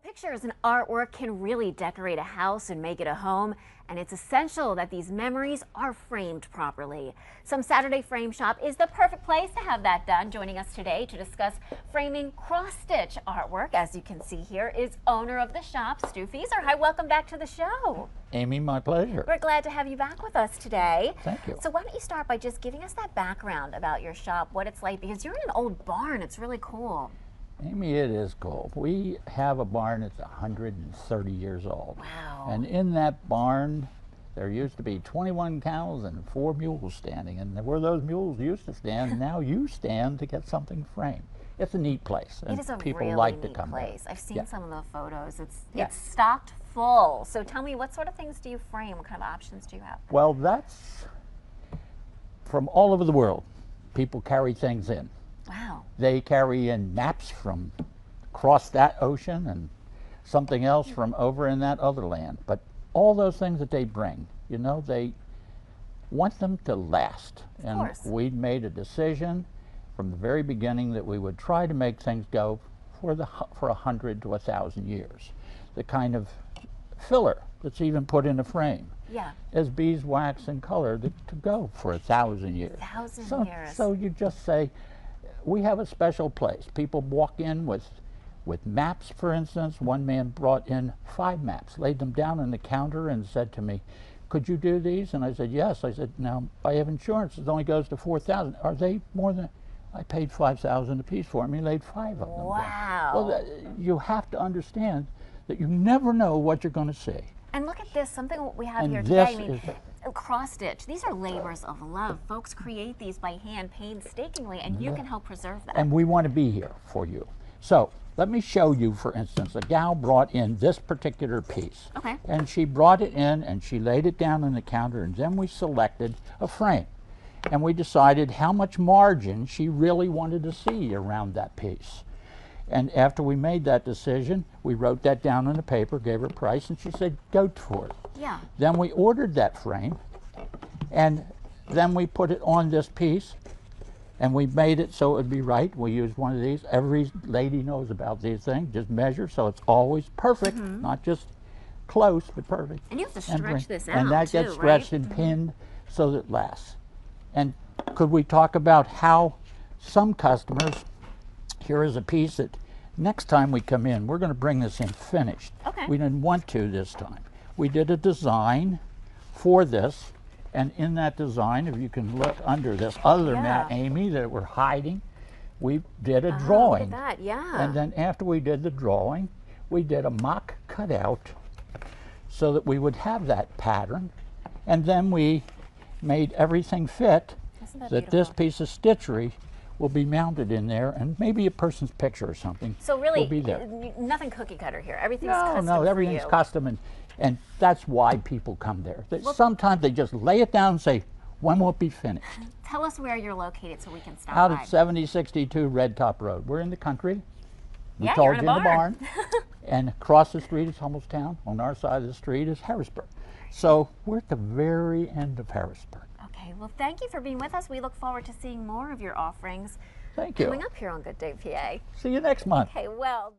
Pictures and artwork can really decorate a house and make it a home, and it's essential that these memories are framed properly. Some Saturday Frame Shop is the perfect place to have that done. Joining us today to discuss framing cross-stitch artwork, as you can see here, is owner of the shop, Stu Fieser. Hi, welcome back to the show. Amy, my pleasure. We're glad to have you back with us today. Thank you. So why don't you start by just giving us that background about your shop, what it's like, because you're in an old barn. It's really cool. Amy, it is cool. We have a barn that's 130 years old. Wow. And in that barn, there used to be 21 cows and 4 mules standing. And where those mules used to stand, now you stand to get something framed. It's a neat place. And it is a people really like neat to come place. there. I've seen some of the photos. Yeah. It's stocked full. So tell me, what sort of things do you frame? What kind of options do you have? Well, that's from all over the world. People carry things in. Wow. They carry in maps from across that ocean and something else from over in that other land. But all those things that they bring, you know, they want them to last. Of course. We made a decision from the very beginning that we would try to make things go for 100 to 1,000 years. The kind of filler that's even put in a frame. Yeah. As beeswax and color to go for 1,000 years. 1,000 years. So you just say, we have a special place. People walk in with maps, for instance. One man brought in 5 maps, laid them down on the counter and said to me, could you do these? And I said, yes. I said, now, I have insurance. It only goes to 4,000. Are they more than, I paid 5,000 a piece for them. He laid 5 of them down. Wow. Well, you have to understand that you never know what you're going to see. And look at this, something we have And here this today. I mean, is cross stitch. These are labors of love. Folks create these by hand painstakingly, and you can help preserve that. And we want to be here for you. So let me show you, for instance, a gal brought in this particular piece. Okay. And she brought it in and she laid it down on the counter, and then we selected a frame. And we decided how much margin she really wanted to see around that piece. And after we made that decision, we wrote that down on the paper, gave her a price, and she said, go for it. Yeah. Then we ordered that frame, and then we put it on this piece, and we made it so it would be right. We used one of these. Every lady knows about these things. Just measure so it's always perfect, not just close, but perfect. And you have to stretch this out, and that too, gets stretched right? and pinned so that it lasts. And could we talk about how some customers, here is a piece that next time we come in, we're going to bring this in finished. Okay. We didn't want to this time. We did a design for this, and in that design, if you can look under this other mat, Amy, that we're hiding, we did a drawing. Look at that, yeah. And then after we did the drawing, we did a mock cutout so that we would have that pattern, and then we made everything fit that this piece of stitchery will be mounted in there, and maybe a person's picture or something. So really, will be there. Nothing cookie cutter here. Everything's custom. No, everything's for you. custom, and that's why people come there. Sometimes they just lay it down and say, when will it be finished? Tell us where you're located so we can stop Out by. at 7062 Red Top Road. We're in the country. We Yeah, told you're in you a in the barn. And across the street is Hummelstown. On our side of the street is Harrisburg. So we're at the very end of Harrisburg. Okay, well, thank you for being with us. We look forward to seeing more of your offerings Thank you. coming up here on Good Day PA. See you next month. Okay, well.